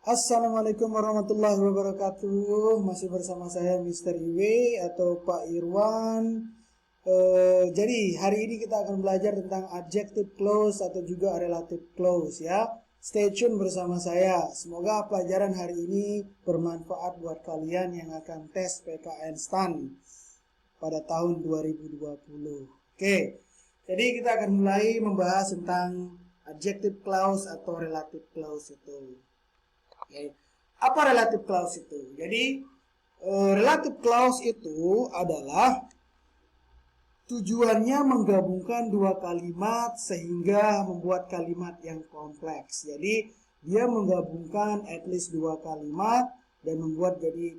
Assalamualaikum warahmatullahi wabarakatuh. Masih bersama saya Mr. Iwe atau Pak Irwan. Jadi hari ini kita akan belajar tentang adjective clause atau juga relative clause ya. Stay tune bersama saya. Semoga pelajaran hari ini bermanfaat buat kalian yang akan tes PKN STAN pada tahun 2020. Oke. Jadi kita akan mulai membahas tentang adjective clause atau relative clause itu. Okay. Apa relative clause itu? Jadi relative clause itu adalah tujuannya menggabungkan dua kalimat sehingga membuat kalimat yang kompleks. Jadi dia menggabungkan at least dua kalimat dan membuat jadi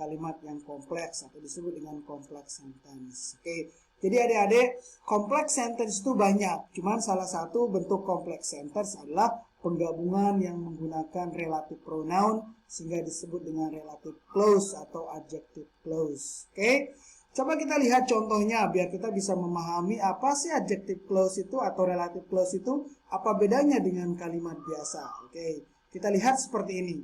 kalimat yang kompleks atau disebut dengan complex sentence. Oke. Jadi adik-adik, complex sentence itu banyak. Cuman salah satu bentuk complex sentence adalah penggabungan yang menggunakan relative pronoun sehingga disebut dengan relative clause atau adjective clause. Oke. Coba kita lihat contohnya biar kita bisa memahami apa sih adjective clause itu atau relative clause itu, apa bedanya dengan kalimat biasa. Oke. Kita lihat seperti ini.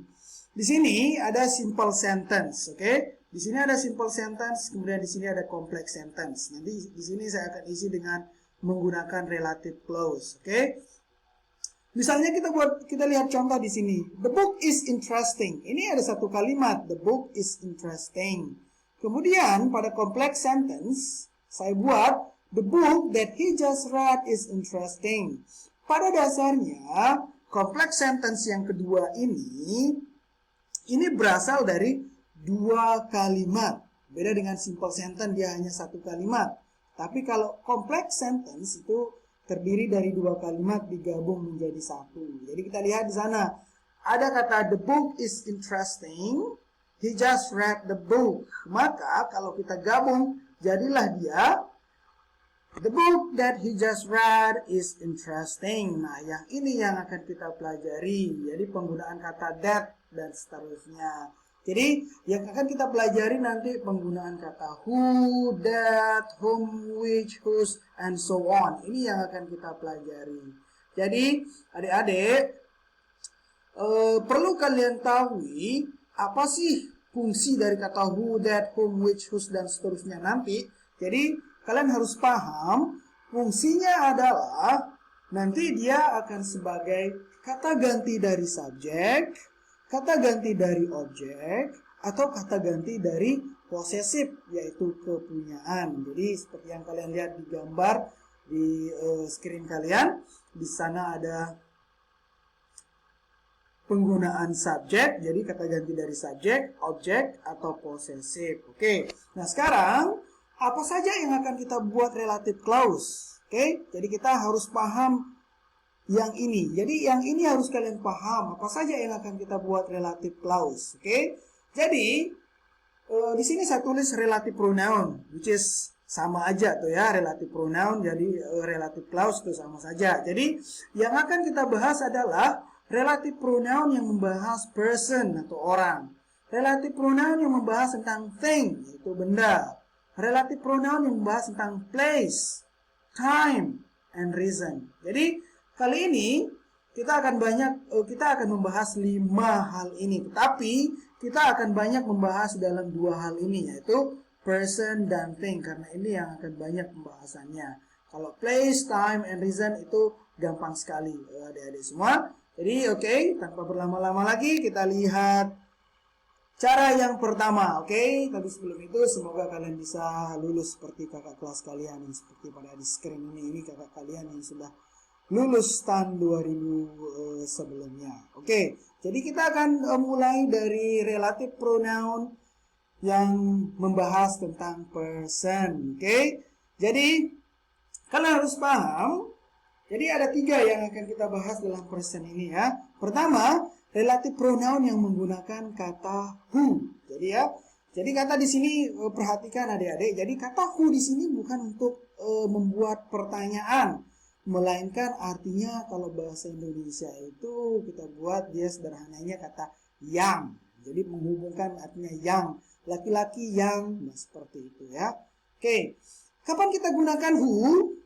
Di sini ada simple sentence, oke? Di sini ada simple sentence, kemudian di sini ada complex sentence. Nanti di sini saya akan isi dengan menggunakan relative clause, oke? Misalnya kita lihat contoh di sini. The book is interesting. Ini ada satu kalimat, the book is interesting. Kemudian pada complex sentence saya buat the book that he just read is interesting. Pada dasarnya complex sentence yang kedua ini berasal dari dua kalimat. Beda dengan simple sentence, dia hanya satu kalimat. Tapi kalau complex sentence itu terdiri dari dua kalimat digabung menjadi satu. Jadi kita lihat di sana ada kata the book is interesting, he just read the book. Maka kalau kita gabung jadilah dia the book that he just read is interesting. Nah, yang ini yang akan kita pelajari. Jadi penggunaan kata that dan seterusnya. Jadi yang akan kita pelajari nanti penggunaan kata who, that, whom, which, whose, and so on. Ini yang akan kita pelajari. Jadi adik-adik perlu kalian tahu apa sih fungsi dari kata who, that, whom, which, whose, dan seterusnya nanti. Jadi kalian harus paham fungsinya adalah nanti dia akan sebagai kata ganti dari subjek, kata ganti dari objek, atau kata ganti dari possessive, yaitu kepunyaan. Jadi seperti yang kalian lihat di gambar di screen kalian, di sana ada penggunaan subjek, jadi kata ganti dari subjek, objek, atau possessive. Oke, nah sekarang apa saja yang akan kita buat relative clause? Oke, jadi kita harus paham yang ini. Jadi yang ini harus kalian paham apa saja yang akan kita buat relative clause. Oke. Jadi di sini saya tulis relative pronoun, which is sama aja tuh ya, relative pronoun jadi relative clause itu sama saja. Jadi yang akan kita bahas adalah relative pronoun yang membahas person atau orang. Relative pronoun yang membahas tentang thing, yaitu benda. Relative pronoun yang membahas tentang place, time, and reason. Jadi kali ini kita akan membahas 5 hal ini, tetapi kita akan banyak membahas dalam 2 hal ini, yaitu person dan thing, karena ini yang akan banyak pembahasannya. Kalau place, time, and reason itu gampang sekali adik-adik semua. Jadi oke, tanpa berlama-lama lagi kita lihat cara yang pertama. Oke, tapi sebelum itu semoga kalian bisa lulus seperti kakak kelas kalian yang seperti pada di screen ini kakak kalian yang sudah lulus STAN 2000 sebelumnya. Oke, jadi kita akan mulai dari relative pronoun yang membahas tentang person. Oke, jadi kalian harus paham. Jadi ada 3 yang akan kita bahas dalam person ini ya. Pertama, relative pronoun yang menggunakan kata who. Jadi kata di sini perhatikan adik-adik. Jadi kata who di sini bukan untuk membuat pertanyaan, melainkan artinya kalau bahasa Indonesia itu kita buat dia sederhananya kata yang. Jadi menghubungkan artinya yang, laki-laki yang, nah seperti itu ya. Oke, kapan kita gunakan who?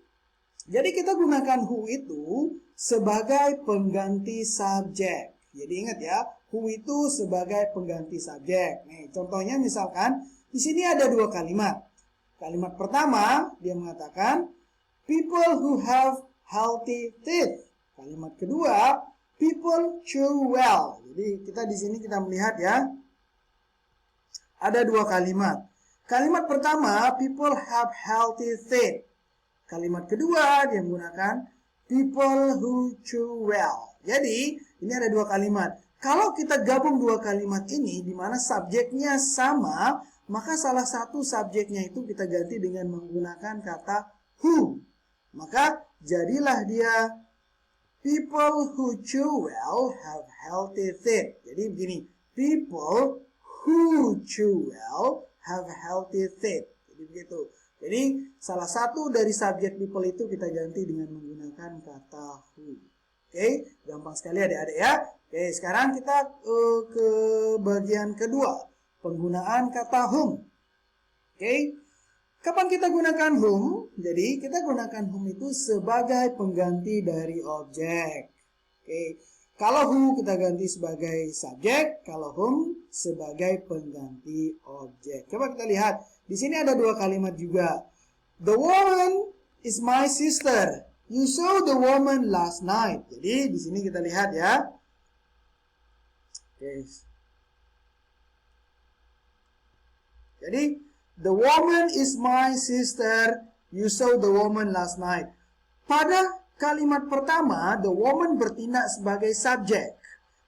Jadi kita gunakan who itu sebagai pengganti subjek. Jadi ingat ya, who itu sebagai pengganti subjek. Nih, contohnya misalkan di sini ada dua kalimat. Kalimat pertama dia mengatakan people who have healthy teeth. Kalimat kedua, people chew well. Jadi kita di sini kita melihat ya, ada dua kalimat. Kalimat pertama, people have healthy teeth. Kalimat kedua dia menggunakan people who chew well. Jadi ini ada dua kalimat. Kalau kita gabung dua kalimat ini, di mana subjeknya sama, maka salah satu subjeknya itu kita ganti dengan menggunakan kata who. Maka jadilah dia people who chew well have healthy teeth. Jadi begini, people who chew well have healthy teeth. Jadi begitu. Jadi salah satu dari subjek people itu kita ganti dengan menggunakan kata who. Oke, gampang sekali adik-adik ya. Oke, sekarang kita ke bagian kedua, penggunaan kata whom. Oke, kapan kita gunakan whom? Jadi kita gunakan whom itu sebagai pengganti dari objek. Oke, kalau who kita ganti sebagai subjek, kalau whom sebagai pengganti objek. Coba kita lihat, di sini ada dua kalimat juga. The woman is my sister. You saw the woman last night. Jadi di sini kita lihat ya. Oke. Jadi the woman is my sister. You saw the woman last night. Pada kalimat pertama, the woman bertindak sebagai subjek.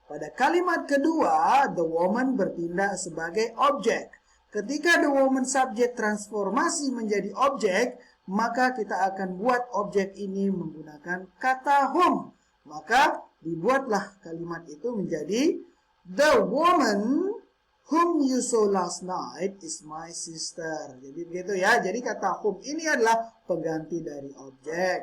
Pada kalimat kedua, the woman bertindak sebagai objek. Ketika the woman subjek transformasi menjadi objek, maka kita akan buat objek ini menggunakan kata whom. Maka dibuatlah kalimat itu menjadi the woman whom you saw last night is my sister. Jadi begitu ya. Jadi kata whom ini adalah pengganti dari objek.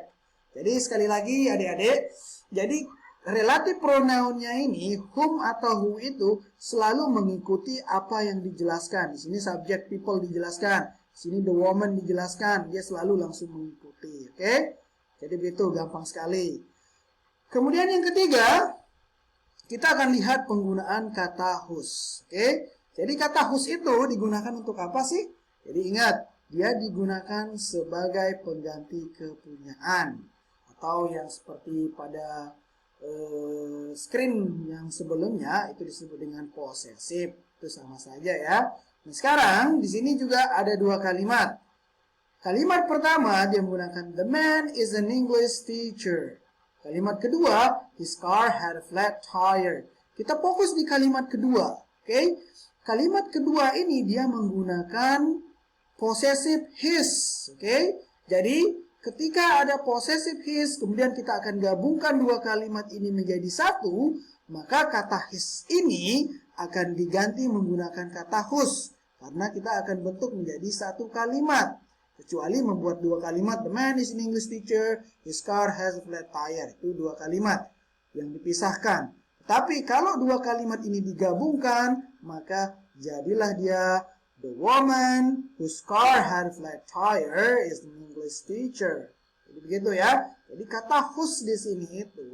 Jadi sekali lagi adik-adik, jadi relatif pronounnya ini whom atau who itu selalu mengikuti apa yang dijelaskan. Di sini subjek people dijelaskan. Sini the woman dijelaskan, dia selalu langsung mengikuti, oke? Jadi begitu, gampang sekali. Kemudian yang ketiga, kita akan lihat penggunaan kata whose, oke? Jadi kata whose itu digunakan untuk apa sih? Jadi ingat, dia digunakan sebagai pengganti kepunyaan. Atau yang seperti pada screen yang sebelumnya, itu disebut dengan possessive. Itu sama saja ya. Nah, sekarang di sini juga ada dua kalimat. Kalimat pertama dia menggunakan the man is an English teacher. Kalimat kedua, his car had a flat tire. Kita fokus di kalimat kedua, oke? Kalimat kedua ini dia menggunakan possessive his, oke? Jadi ketika ada possessive his, kemudian kita akan gabungkan dua kalimat ini menjadi satu, maka kata his ini akan diganti menggunakan kata whose. Karena kita akan bentuk menjadi satu kalimat. Kecuali membuat dua kalimat, the man is an English teacher, his car has a flat tire. Itu dua kalimat yang dipisahkan. Tapi kalau dua kalimat ini digabungkan, maka jadilah dia the woman whose car had a flat tire is an English teacher. Jadi begitu ya. Jadi kata whose di sini itu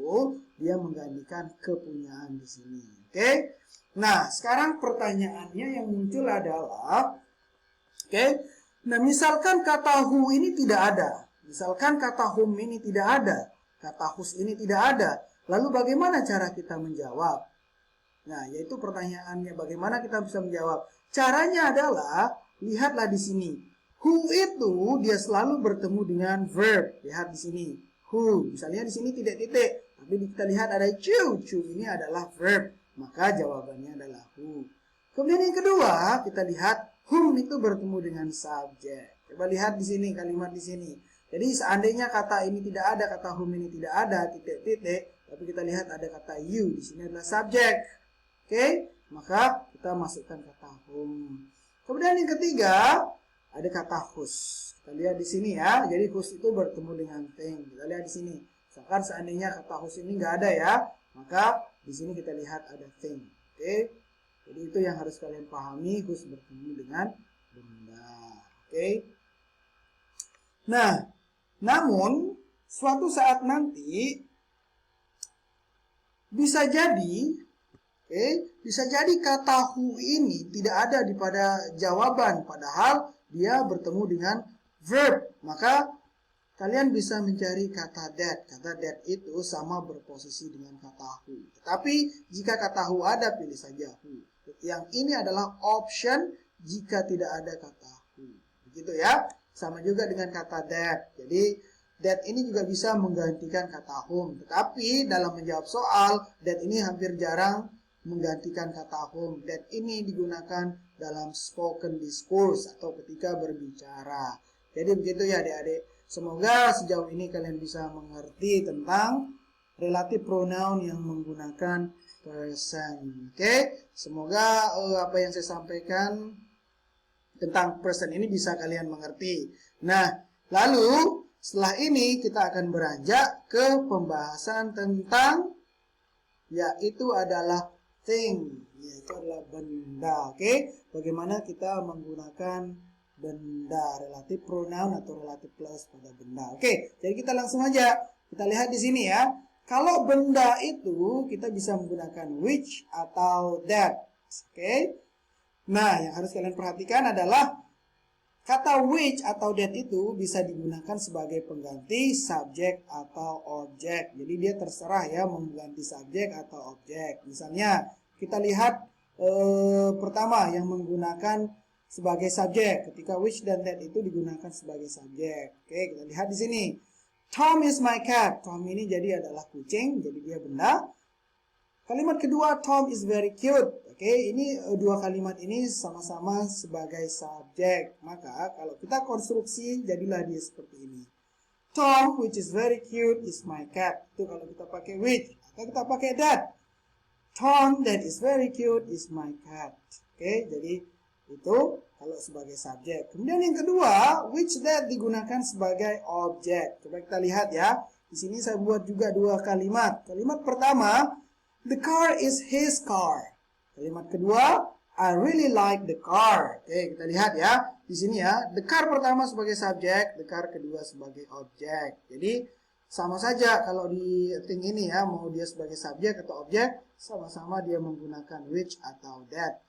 dia menggantikan kepunyaan di sini. Oke? Nah, sekarang pertanyaannya yang muncul adalah, oke, nah misalkan kata who ini tidak ada, misalkan kata whom ini tidak ada, kata whose ini tidak ada, lalu bagaimana cara kita menjawab? Nah, yaitu pertanyaannya bagaimana kita bisa menjawab? Caranya adalah, lihatlah di sini, who itu dia selalu bertemu dengan verb. Lihat di sini, who, misalnya di sini tidak titik, tapi kita lihat ada chew, chew ini adalah verb. Maka jawabannya adalah who. Kemudian yang kedua, kita lihat whom itu bertemu dengan subjek. Coba lihat di sini, kalimat di sini. Jadi seandainya kata ini tidak ada, kata whom ini tidak ada, titik-titik, tapi kita lihat ada kata you, di sini adalah subjek. Oke? Maka kita masukkan kata whom. Kemudian yang ketiga, ada kata whose. Kita lihat di sini ya. Jadi whose itu bertemu dengan thing. Kita lihat di sini. Misalkan seandainya kata whose ini nggak ada ya, maka di sini kita lihat ada thing. Oke? Jadi itu yang harus kalian pahami, whose bertemu dengan benda. Oke? Nah, namun suatu saat nanti bisa jadi Oke, bisa jadi kata who ini tidak ada di pada jawaban, padahal dia bertemu dengan verb. Maka kalian bisa mencari kata that. Kata that itu sama berposisi dengan kata who. Tetapi jika kata who ada, pilih saja who. Yang ini adalah option jika tidak ada kata who. Begitu ya. Sama juga dengan kata that. Jadi that ini juga bisa menggantikan kata whom. Tetapi dalam menjawab soal, that ini hampir jarang menggantikan kata whom. That ini digunakan dalam spoken discourse atau ketika berbicara. Jadi begitu ya adik-adik. Semoga sejauh ini kalian bisa mengerti tentang relative pronoun yang menggunakan person. Oke, semoga apa yang saya sampaikan tentang person ini bisa kalian mengerti. Nah, lalu setelah ini kita akan beranjak ke pembahasan tentang yaitu adalah thing, yaitu adalah benda. Oke, bagaimana kita menggunakan benda, relative pronoun atau relative plus pada benda. Oke, jadi kita langsung aja kita lihat di sini ya. Kalau benda itu kita bisa menggunakan which atau that. Oke. Nah, yang harus kalian perhatikan adalah kata which atau that itu bisa digunakan sebagai pengganti subjek atau objek. Jadi dia terserah ya mengganti subjek atau objek. Misalnya kita lihat pertama yang menggunakan sebagai subjek. Ketika which dan that itu digunakan sebagai subjek. Oke, kita lihat di sini. Tom is my cat. Tom ini jadi adalah kucing, jadi dia benda. Kalimat kedua, Tom is very cute. Oke, ini dua kalimat ini sama-sama sebagai subjek. Maka kalau kita konstruksi, jadilah dia seperti ini. Tom, which is very cute, is my cat. Itu kalau kita pakai which. Atau kita pakai that. Tom, that is very cute, is my cat. Oke, jadi itu kalau sebagai subjek. Kemudian yang kedua, which that digunakan sebagai objek. Coba kita lihat ya. Di sini saya buat juga dua kalimat. Kalimat pertama, the car is his car. Kalimat kedua, I really like the car. Oke, kita lihat ya. Di sini ya, the car pertama sebagai subjek, the car kedua sebagai objek. Jadi sama saja kalau di thing ini ya, mau dia sebagai subjek atau objek, sama-sama dia menggunakan which atau that.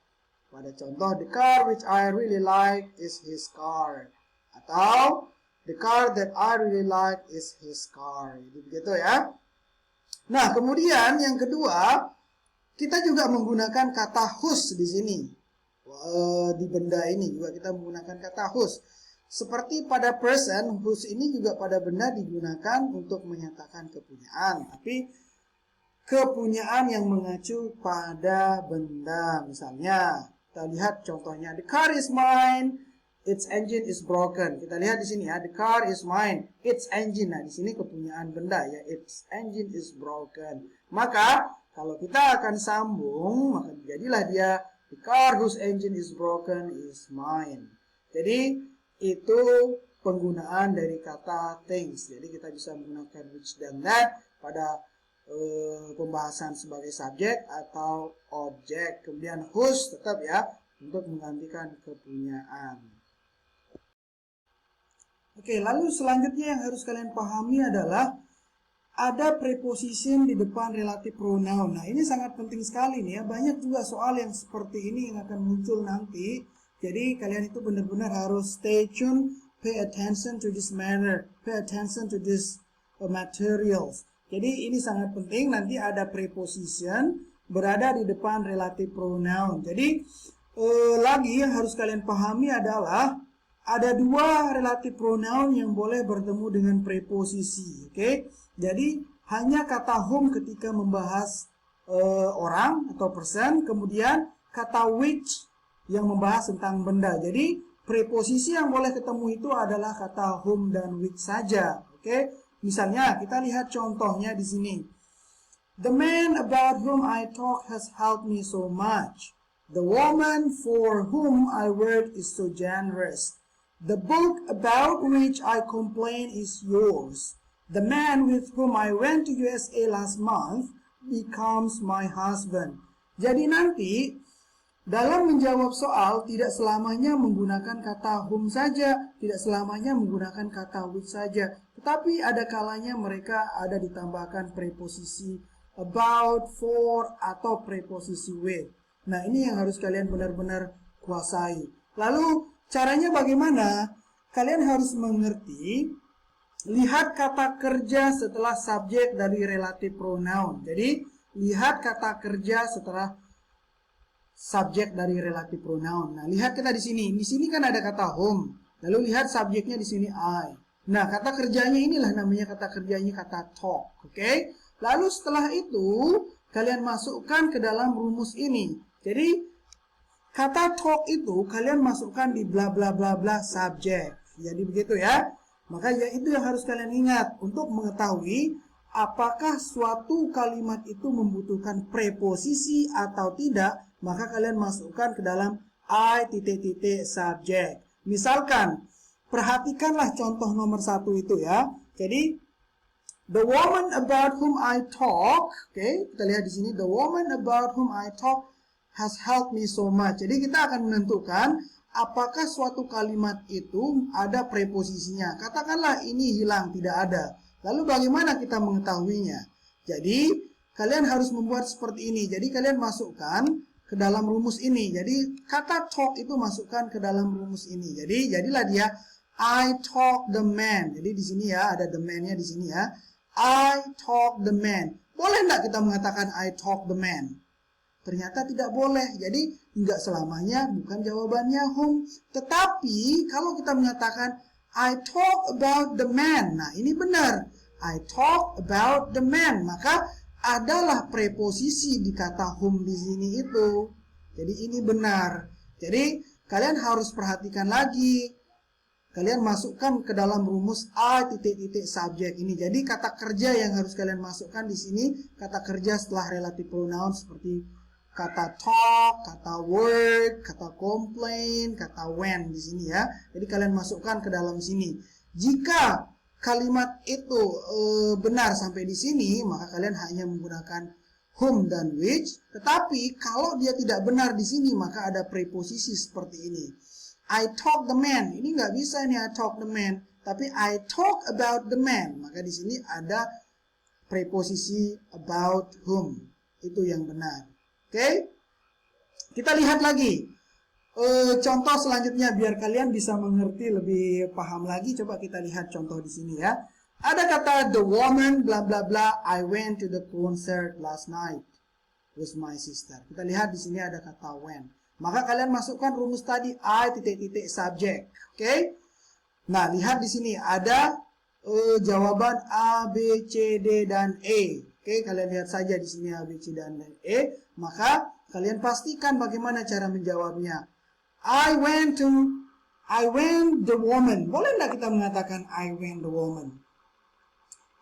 Pada contoh, the car which I really like is his car. Atau, the car that I really like is his car. Jadi begitu ya. Nah, kemudian yang kedua, kita juga menggunakan kata whose di sini. Di benda ini juga kita menggunakan kata whose. Seperti pada person, whose ini juga pada benda digunakan untuk menyatakan kepunyaan. Tapi kepunyaan yang mengacu pada benda. Misalnya, kita lihat contohnya, the car is mine, its engine is broken. Kita lihat di sini ya, the car is mine, its engine. Nah, di sini kepunyaan benda ya, its engine is broken. Maka kalau kita akan sambung, maka jadilah dia the car whose engine is broken is mine. Jadi itu penggunaan dari kata things. Jadi kita bisa menggunakan which dan that pada pembahasan sebagai subjek atau objek. Kemudian whose tetap ya untuk menggantikan kepunyaan. Oke, lalu selanjutnya yang harus kalian pahami adalah ada preposition di depan relative pronoun. Nah, ini sangat penting sekali nih ya. Banyak juga soal yang seperti ini yang akan muncul nanti. Jadi kalian itu benar-benar harus stay tune, pay attention to this matter, pay attention to this materials. Jadi ini sangat penting, nanti ada preposition berada di depan relative pronoun. Jadi lagi yang harus kalian pahami adalah ada dua relative pronoun yang boleh bertemu dengan preposisi. Oke? Jadi hanya kata whom ketika membahas orang atau person, kemudian kata which yang membahas tentang benda. Jadi preposisi yang boleh ketemu itu adalah kata whom dan which saja. Oke? Misalnya, kita lihat contohnya di sini. The man about whom I talk has helped me so much. The woman for whom I work is so generous. The book about which I complain is yours. The man with whom I went to USA last month becomes my husband. Jadi nanti, dalam menjawab soal, tidak selamanya menggunakan kata whom saja, tidak selamanya menggunakan kata which saja. Tetapi ada kalanya mereka ada ditambahkan preposisi about, for, atau preposisi with. Nah, ini yang harus kalian benar-benar kuasai. Lalu, caranya bagaimana? Kalian harus mengerti, lihat kata kerja setelah subjek dari relative pronoun. Jadi, lihat kata kerja setelah subjek dari relative pronoun. Nah, lihat kita di sini. Di sini kan ada kata home. Lalu lihat subjeknya di sini I. Nah, kata kerjanya inilah namanya kata kerjanya kata talk. Oke? Lalu setelah itu, kalian masukkan ke dalam rumus ini. Jadi, kata talk itu kalian masukkan di bla bla bla bla subjek. Jadi begitu ya. Maka ya itu yang harus kalian ingat untuk mengetahui apakah suatu kalimat itu membutuhkan preposisi atau tidak, maka kalian masukkan ke dalam I titik-titik subjek. Misalkan, perhatikanlah contoh nomor 1 itu ya. Jadi, the woman about whom I talk, oke, kita lihat di sini, the woman about whom I talk has helped me so much. Jadi kita akan menentukan apakah suatu kalimat itu ada preposisinya. Katakanlah ini hilang, tidak ada. Lalu bagaimana kita mengetahuinya? Jadi kalian harus membuat seperti ini. Jadi kalian masukkan ke dalam rumus ini. Jadi kata talk itu masukkan ke dalam rumus ini. Jadi jadilah dia I talk the man. Jadi di sini ya ada the man-nya di sini ya. I talk the man. Boleh enggak kita mengatakan I talk the man? Ternyata tidak boleh. Jadi enggak selamanya bukan jawabannya whom. Tetapi kalau kita mengatakan I talk about the man. Nah, ini benar. I talk about the man. Maka adalah preposisi di kata whom di sini itu. Jadi ini benar. Jadi kalian harus perhatikan lagi. Kalian masukkan ke dalam rumus I titik-titik subjek ini. Jadi kata kerja yang harus kalian masukkan di sini kata kerja setelah relative pronoun seperti kata talk, kata work, kata complain, kata when di sini ya. Jadi kalian masukkan ke dalam sini. Jika kalimat itu benar sampai di sini, maka kalian hanya menggunakan whom dan which. Tetapi kalau dia tidak benar di sini, maka ada preposisi seperti ini. I talk the man. Ini nggak bisa nih I talk the man. Tapi I talk about the man. Maka di sini ada preposisi about whom. Itu yang benar. Oke? Kita lihat lagi. Contoh selanjutnya biar kalian bisa mengerti lebih paham lagi. Coba kita lihat contoh di sini ya. Ada kata the woman bla bla bla I went to the concert last night with my sister. Kita lihat di sini ada kata when. Maka kalian masukkan rumus tadi I titik-titik subject. Oke? Nah, lihat di sini ada jawaban A, B, C, D dan E. Oke, kalian lihat saja di sini A, B, C dan E. Maka kalian pastikan bagaimana cara menjawabnya. I went the woman. Boleh nggak kita mengatakan I went the woman?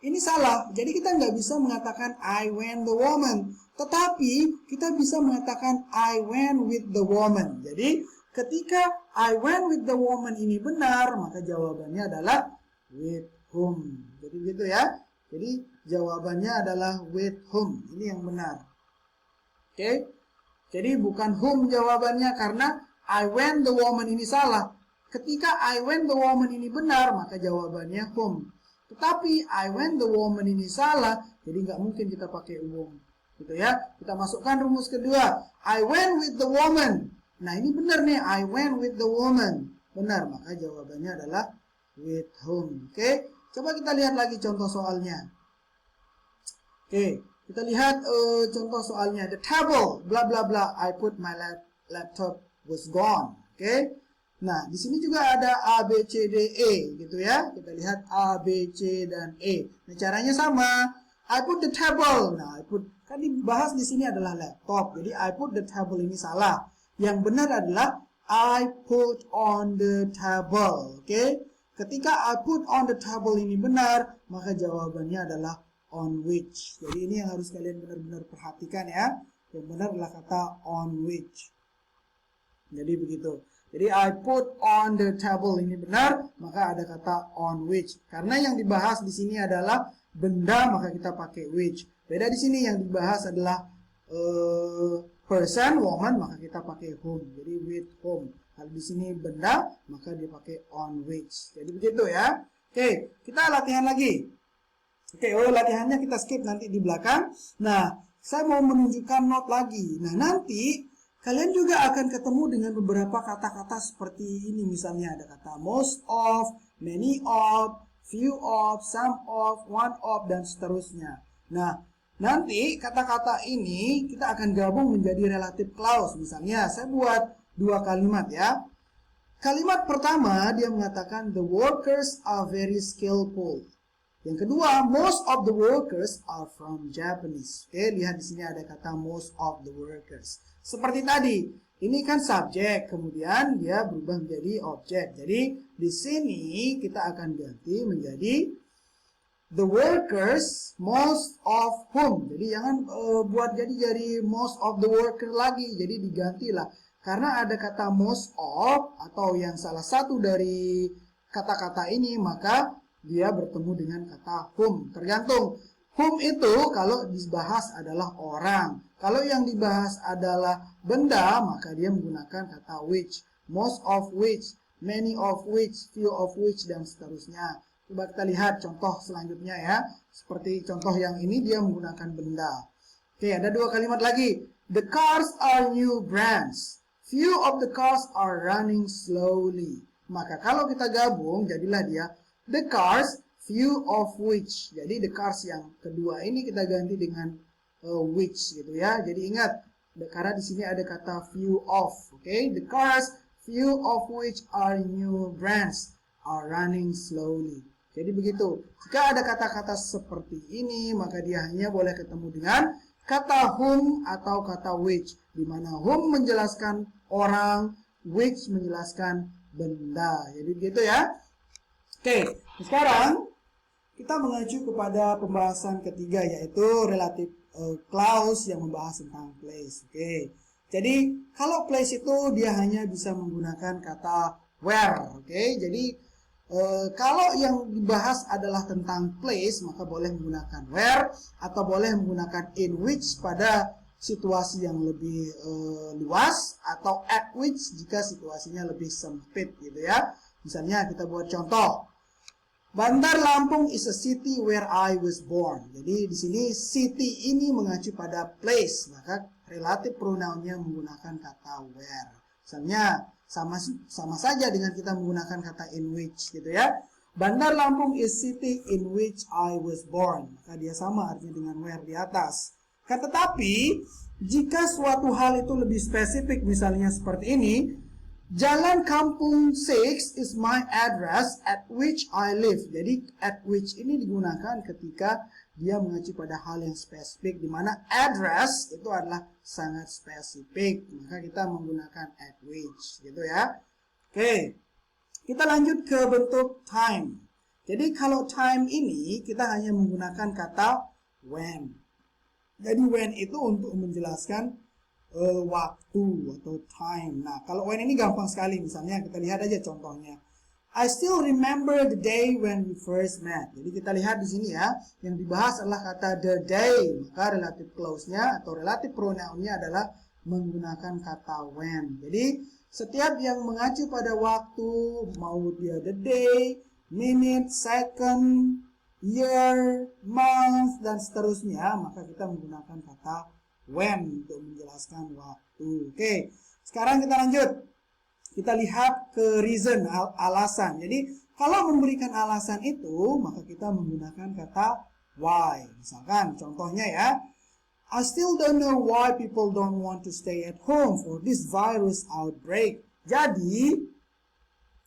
Ini salah. Jadi kita nggak bisa mengatakan I went the woman. Tetapi kita bisa mengatakan I went with the woman. Jadi ketika I went with the woman ini benar, maka jawabannya adalah with whom. Jadi gitu ya. Jadi jawabannya adalah with whom. Ini yang benar. Oke. Jadi bukan whom jawabannya karena I went the woman ini salah. Ketika I went the woman ini benar, maka jawabannya whom. Tetapi I went the woman ini salah, jadi nggak mungkin kita pakai whom. Gitu ya. Kita masukkan rumus kedua. I went with the woman. Nah ini benar nih, I went with the woman. Benar, maka jawabannya adalah with whom. Oke. Coba kita lihat lagi contoh soalnya. Oke. Kita lihat contoh soalnya. The table, bla bla bla. I put my laptop was gone. Oke. Nah, di sini juga ada A, B, C, D, E. Gitu ya. Kita lihat A, B, C, dan E. Nah, caranya sama. I put the table. Nah, kan dibahas di sini adalah laptop. Jadi, I put the table ini salah. Yang benar adalah I put on the table. Oke. Ketika I put on the table ini benar, maka jawabannya adalah on which. Jadi ini yang harus kalian benar-benar perhatikan ya. Yang benar adalah kata on which. Jadi begitu. Jadi I put on the table ini benar, maka ada kata on which. Karena yang dibahas di sini adalah benda, maka kita pakai which. Beda di sini yang dibahas adalah person, woman, maka kita pakai whom. Jadi with whom. Kalau di sini benda, maka dia pakai on which. Jadi begitu ya. Oke, kita latihan lagi. Oke, latihannya kita skip nanti di belakang. Nah, saya mau menunjukkan note lagi. Nah, nanti kalian juga akan ketemu dengan beberapa kata-kata seperti ini. Misalnya ada kata most of, many of, few of, some of, one of, dan seterusnya. Nah, nanti kata-kata ini kita akan gabung menjadi relative clause. Misalnya, saya buat dua kalimat ya. Kalimat pertama, dia mengatakan the workers are very skillful. Yang kedua, most of the workers are from Japanese. Oke, lihat di sini ada kata most of the workers. Seperti tadi, ini kan subjek, kemudian dia berubah menjadi objek. Jadi di sini kita akan ganti menjadi the workers, most of whom. Jadi jangan buat jadi most of the worker lagi. Jadi digantilah. Karena ada kata most of atau yang salah satu dari kata-kata ini, maka dia bertemu dengan kata whom. Tergantung. Whom itu kalau dibahas adalah orang. Kalau yang dibahas adalah benda, maka dia menggunakan kata which. Most of which, many of which, few of which, dan seterusnya. Coba kita lihat contoh selanjutnya ya. Seperti contoh yang ini dia menggunakan benda. Oke, ada dua kalimat lagi. The cars are new brands. Few of the cars are running slowly. Maka kalau kita gabung, jadilah dia the cars, few of which. Jadi the cars yang kedua ini kita ganti dengan which gitu ya. Jadi ingat, karena di sini ada kata few of. Oke, the cars, few of which are new brands, are running slowly. Jadi begitu. Jika ada kata-kata seperti ini, maka dia hanya boleh ketemu dengan kata whom atau kata which. Di mana whom menjelaskan orang, which menjelaskan benda. Jadi begitu ya. Oke, sekarang kita mengacu kepada pembahasan ketiga yaitu relative clause yang membahas tentang place. Oke, jadi kalau place itu dia hanya bisa menggunakan kata where. Oke, jadi kalau yang dibahas adalah tentang place maka boleh menggunakan where atau boleh menggunakan in which pada situasi yang lebih luas atau at which jika situasinya lebih sempit gitu ya. Misalnya kita buat contoh. Bandar Lampung is a city where I was born. Jadi di sini city ini mengacu pada place, maka relative pronounnya menggunakan kata where. Misalnya sama saja dengan kita menggunakan kata in which gitu ya. Bandar Lampung is city in which I was born. Maka dia sama artinya dengan where di atas. Tetapi jika suatu hal itu lebih spesifik misalnya seperti ini, Jalan Kampung 6 is my address at which I live. Jadi at which ini digunakan ketika dia mengacu pada hal yang spesifik, di mana address itu adalah sangat spesifik. Maka kita menggunakan at which gitu ya. Oke, kita lanjut ke bentuk time. Jadi kalau time ini kita hanya menggunakan kata when. Jadi when itu untuk menjelaskan waktu atau time. Nah, kalau when ini gampang sekali. Misalnya kita lihat aja contohnya. I still remember the day when we first met. Jadi kita lihat di sini ya, yang dibahas adalah kata the day. Maka relative clause-nya atau relative pronoun-nya adalah menggunakan kata when. Jadi setiap yang mengacu pada waktu, mau dia the day, minute, second, year, month, dan seterusnya, maka kita menggunakan kata when untuk menjelaskan waktu. Oke, sekarang kita lanjut. Kita lihat ke reason, alasan. Jadi kalau memberikan alasan itu, maka kita menggunakan kata why. Misalkan contohnya ya, I still don't know why people don't want to stay at home for this virus outbreak. Jadi,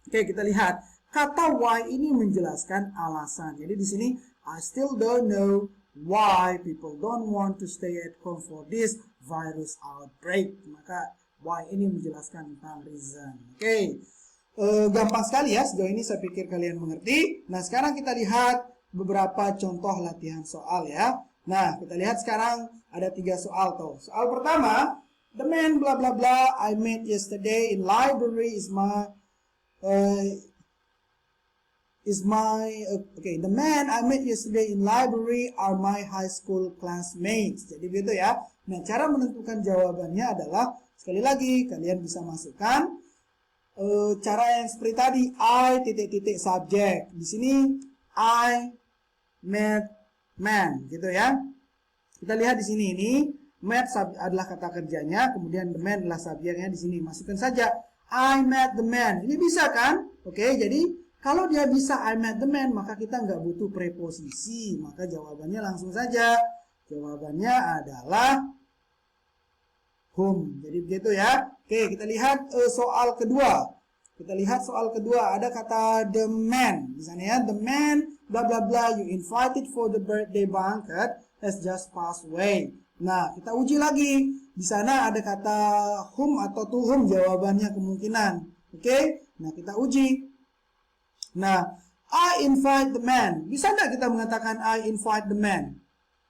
oke kita lihat kata why ini menjelaskan alasan. Jadi di sini I still don't know why people don't want to stay at home for this virus outbreak. Maka why ini menjelaskan tentang reason. Oke, gampang sekali ya. Sejauh ini saya pikir kalian mengerti. Nah sekarang kita lihat beberapa contoh latihan soal ya. Nah kita lihat sekarang ada 3 soal tuh. Soal pertama, the man bla bla bla I met yesterday in library is my the man I met yesterday in library are my high school classmates. Jadi begitu ya. Nah, cara menentukan jawabannya adalah sekali lagi kalian bisa masukkan cara yang seperti tadi, I titik-titik subjek. Di sini I met man, gitu ya. Kita lihat di sini ini met adalah kata kerjanya, kemudian the man adalah subjeknya di sini. Masukkan saja I met the man. Ini bisa kan? Oke, jadi kalau dia bisa I met the man, maka kita nggak butuh preposisi. Maka jawabannya langsung saja. Jawabannya adalah whom. Jadi begitu ya. Oke, kita lihat soal kedua. Kita lihat soal kedua, ada kata the man. Di sana ya, the man bla bla bla you invited for the birthday banquet has just passed away. Nah, kita uji lagi. Di sana ada kata whom atau to whom jawabannya kemungkinan. Oke? Nah, kita uji. Nah, I invite the man. Bisa nggak kita mengatakan I invite the man?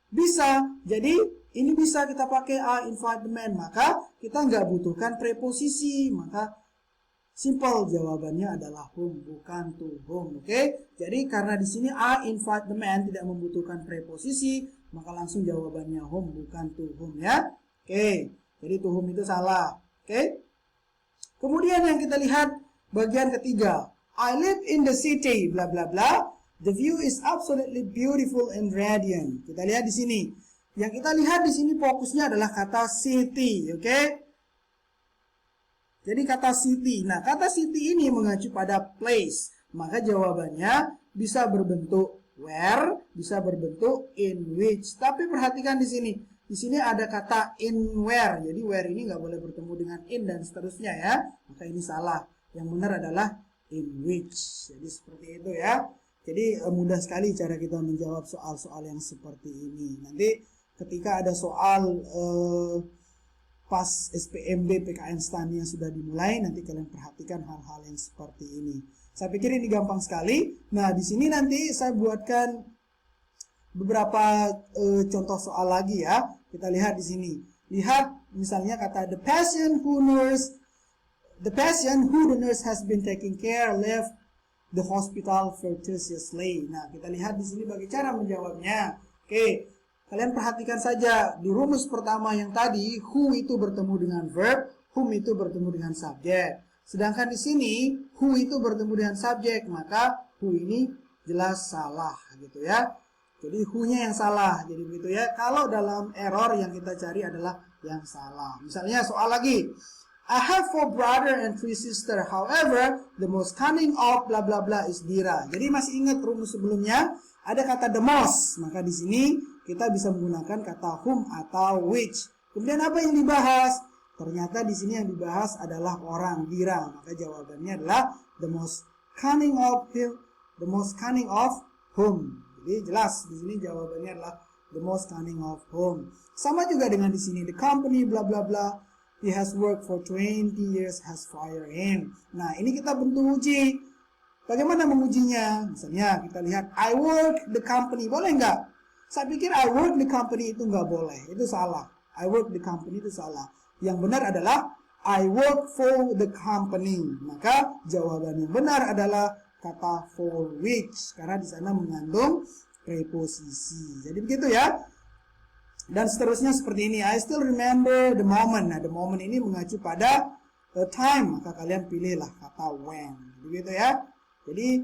Bisa. Jadi, ini bisa kita pakai I invite the man. Maka, kita nggak butuhkan preposisi. Maka, simple jawabannya adalah whom, bukan to whom. Oke? Jadi, karena di sini I invite the man tidak membutuhkan preposisi, maka langsung jawabannya whom, bukan to whom ya. Oke, jadi to whom itu salah. Oke. Kemudian yang kita lihat bagian ketiga. I live in the city, bla bla bla. The view is absolutely beautiful and radiant. Kita lihat di sini. Yang kita lihat di sini fokusnya adalah kata city, oke? Jadi kata city. Nah, kata city ini mengacu pada place. Maka jawabannya bisa berbentuk where, bisa berbentuk in which. Tapi perhatikan di sini. Di sini ada kata in where. Jadi where ini nggak boleh bertemu dengan in dan seterusnya ya. Maka ini salah. Yang benar adalah in which. Jadi seperti itu ya. Jadi mudah sekali cara kita menjawab soal-soal yang seperti ini. Nanti ketika ada soal pas SPMB PKN STAN yang sudah dimulai, nanti kalian perhatikan hal-hal yang seperti ini. Saya pikir ini gampang sekali. Nah, di sini nanti saya buatkan beberapa contoh soal lagi ya. Kita lihat di sini. Lihat misalnya kata the patient who the nurse has been taking care left the hospital fortuitously. Nah, kita lihat di sini bagaimana cara menjawabnya. Oke, kalian perhatikan saja di rumus pertama yang tadi who itu bertemu dengan verb, whom itu bertemu dengan subjek. Sedangkan di sini who itu bertemu dengan subjek, maka who ini jelas salah gitu ya. Jadi who-nya yang salah. Jadi begitu ya. Kalau dalam error yang kita cari adalah yang salah. Misalnya soal lagi. I have 4 brother and 3 sister. However, the most cunning of bla bla bla is Dira. Jadi masih ingat rumus sebelumnya? Ada kata the most. Maka di sini kita bisa menggunakan kata whom atau which. Kemudian apa yang dibahas? Ternyata di sini yang dibahas adalah orang, Dira. Maka jawabannya adalah the most cunning of whom. Jadi jelas di sini jawabannya adalah the most cunning of whom. Sama juga dengan di sini the company bla bla bla he has worked for 20 years has fired him. Nah, ini kita bentuk uji. Bagaimana mengujinya? Misalnya kita lihat I work the company. Boleh nggak? Saya pikir I work the company itu nggak boleh. Itu salah. I work the company itu salah. Yang benar adalah I work for the company. Maka jawaban yang benar adalah kata for which, karena di sana mengandung preposisi. Jadi begitu ya. Dan seterusnya seperti ini. I still remember the moment. Nah, the moment ini mengacu pada time, maka kalian pilihlah kata when. Begitu ya. Jadi